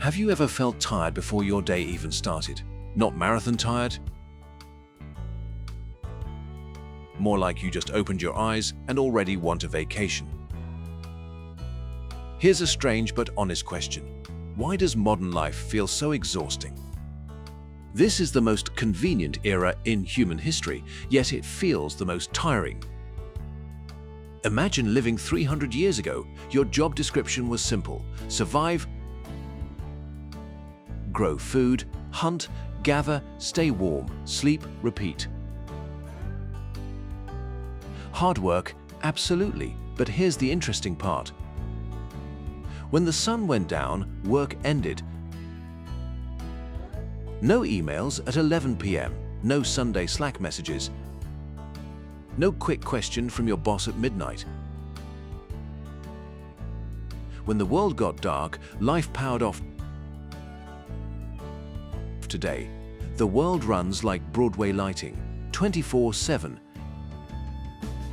Have you ever felt tired before your day even started? Not marathon tired? More like you just opened your eyes and already want a vacation. Here's a strange but honest question. Why does modern life feel so exhausting? This is the most convenient era in human history, yet it feels the most tiring. Imagine living 300 years ago. Your job description was simple: survive, grow food, hunt, gather, stay warm, sleep, repeat. Hard work? Absolutely, but here's the interesting part. When the sun went down, work ended. No emails at 11 p.m., no Sunday Slack messages, no quick question from your boss at midnight. When the world got dark, life powered off. Today, the world runs like Broadway lighting, 24/7.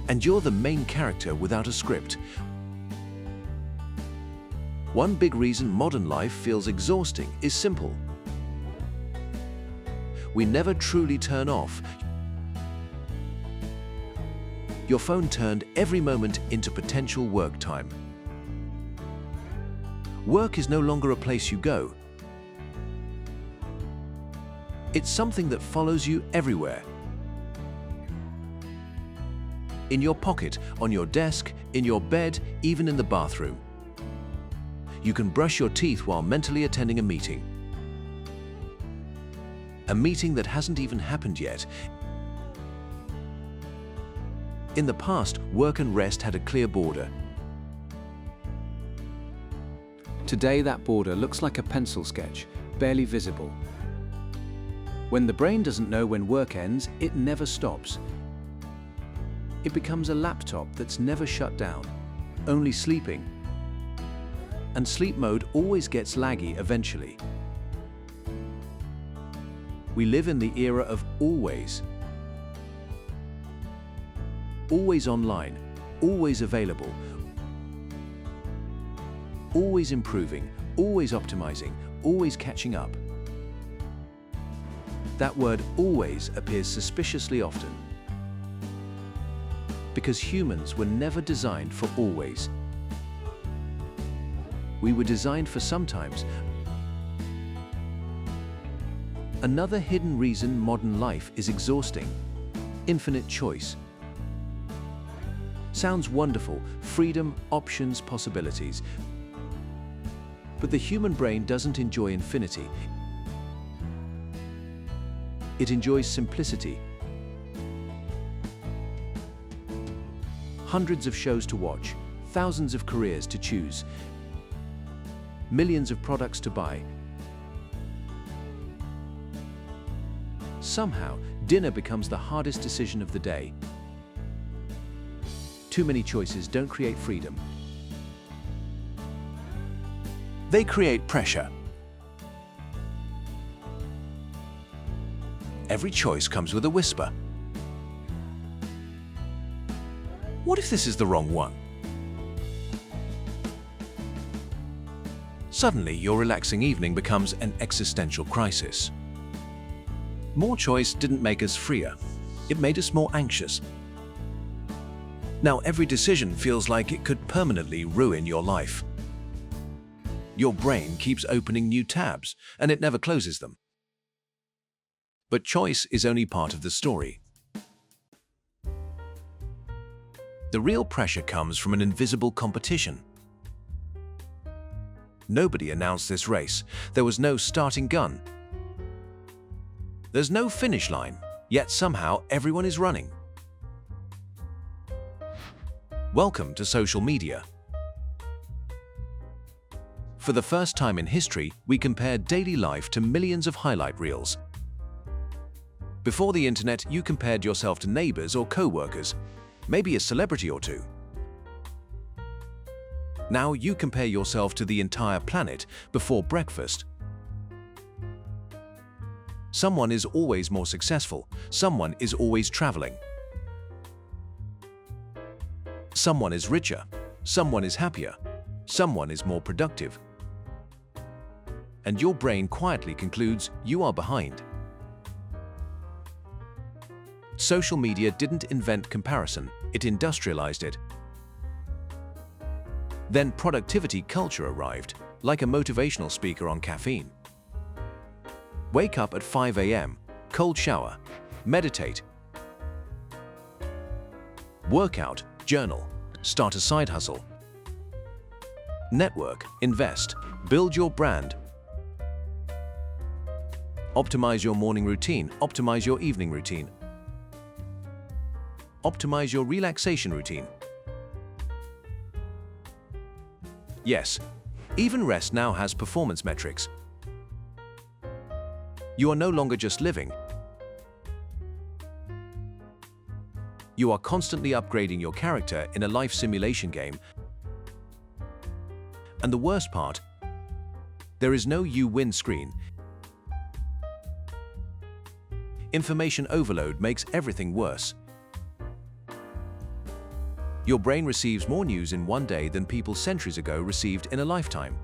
And you're the main character without a script. One big reason modern life feels exhausting is simple. We never truly turn off. Your phone turned every moment into potential work time. Work is no longer a place you go. It's something that follows you everywhere. In your pocket, on your desk, in your bed, even in the bathroom. You can brush your teeth while mentally attending a meeting. A meeting that hasn't even happened yet. In the past, work and rest had a clear border. Today, that border looks like a pencil sketch, barely visible. When the brain doesn't know when work ends, it never stops. It becomes a laptop that's never shut down, only sleeping. And sleep mode always gets laggy eventually. We live in the era of always. Always online, always available, always improving, always optimizing, always catching up. That word always appears suspiciously often. Because humans were never designed for always. We were designed for sometimes. Another hidden reason modern life is exhausting: infinite choice. Sounds wonderful: freedom, options, possibilities. But the human brain doesn't enjoy infinity. It enjoys simplicity. Hundreds of shows to watch, thousands of careers to choose, millions of products to buy. Somehow, dinner becomes the hardest decision of the day. Too many choices don't create freedom. They create pressure. Every choice comes with a whisper. What if this is the wrong one? Suddenly, your relaxing evening becomes an existential crisis. More choice didn't make us freer. It made us more anxious. Now every decision feels like it could permanently ruin your life. Your brain keeps opening new tabs, and it never closes them. But choice is only part of the story. The real pressure comes from an invisible competition. Nobody announced this race. There was no starting gun. There's no finish line, yet somehow everyone is running. Welcome to social media. For the first time in history, we compared daily life to millions of highlight reels. Before the internet, you compared yourself to neighbors or co-workers, maybe a celebrity or two. Now you compare yourself to the entire planet before breakfast. Someone is always more successful. Someone is always traveling. Someone is richer. Someone is happier. Someone is more productive. and your brain quietly concludes you are behind. Social media didn't invent comparison, it industrialized it. Then productivity culture arrived, like a motivational speaker on caffeine. Wake up at 5 a.m., cold shower, meditate, workout, journal, start a side hustle, network, invest, build your brand, optimize your morning routine, optimize your evening routine, optimize your relaxation routine. Yes, even rest now has performance metrics. You are no longer just living. You are constantly upgrading your character in a life simulation game. And the worst part, there is no you win screen. Information overload makes everything worse. Your brain receives more news in one day than people centuries ago received in a lifetime.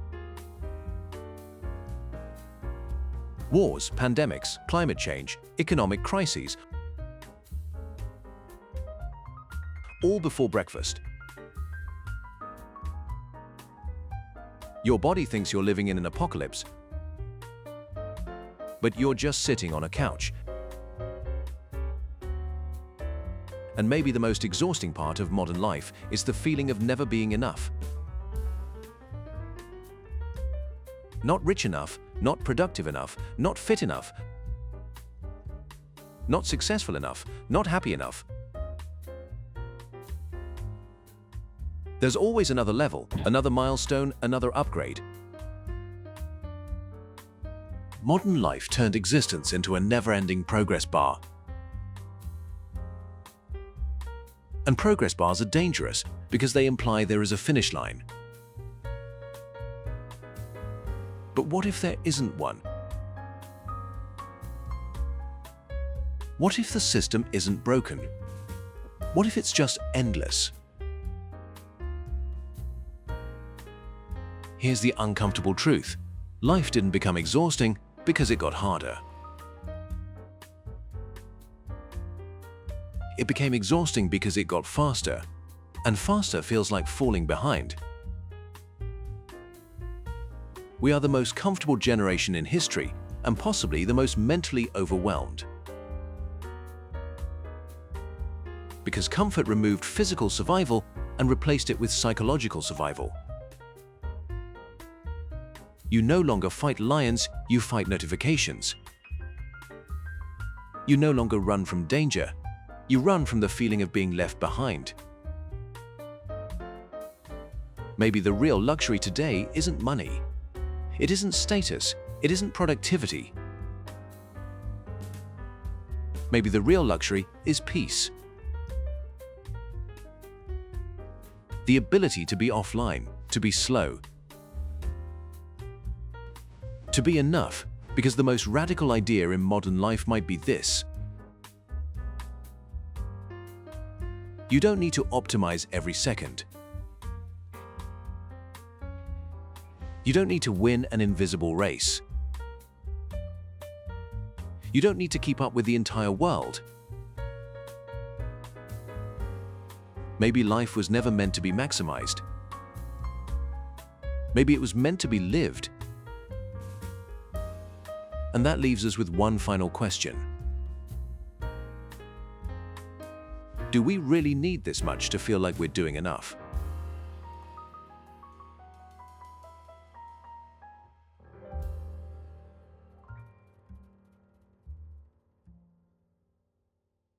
Wars, pandemics, climate change, economic crises, all before breakfast. Your body thinks you're living in an apocalypse, but you're just sitting on a couch. And maybe the most exhausting part of modern life is the feeling of never being enough. Not rich enough, not productive enough, not fit enough, not successful enough, not happy enough. There's always another level, another milestone, another upgrade. Modern life turned existence into a never-ending progress bar. And progress bars are dangerous because they imply there is a finish line. But what if there isn't one? What if the system isn't broken? What if it's just endless? Here's the uncomfortable truth. Life didn't become exhausting because it got harder. It became exhausting because it got faster, and faster feels like falling behind. We are the most comfortable generation in history, and possibly the most mentally overwhelmed. Because comfort removed physical survival and replaced it with psychological survival. You no longer fight lions, you fight notifications. You no longer run from danger, you run from the feeling of being left behind. Maybe the real luxury today isn't money. It isn't status, it isn't productivity. Maybe the real luxury is peace. The ability to be offline, to be slow, to be enough, because the most radical idea in modern life might be this. You don't need to optimize every second. You don't need to win an invisible race. You don't need to keep up with the entire world. Maybe life was never meant to be maximized. Maybe it was meant to be lived. And that leaves us with one final question. Do we really need this much to feel like we're doing enough?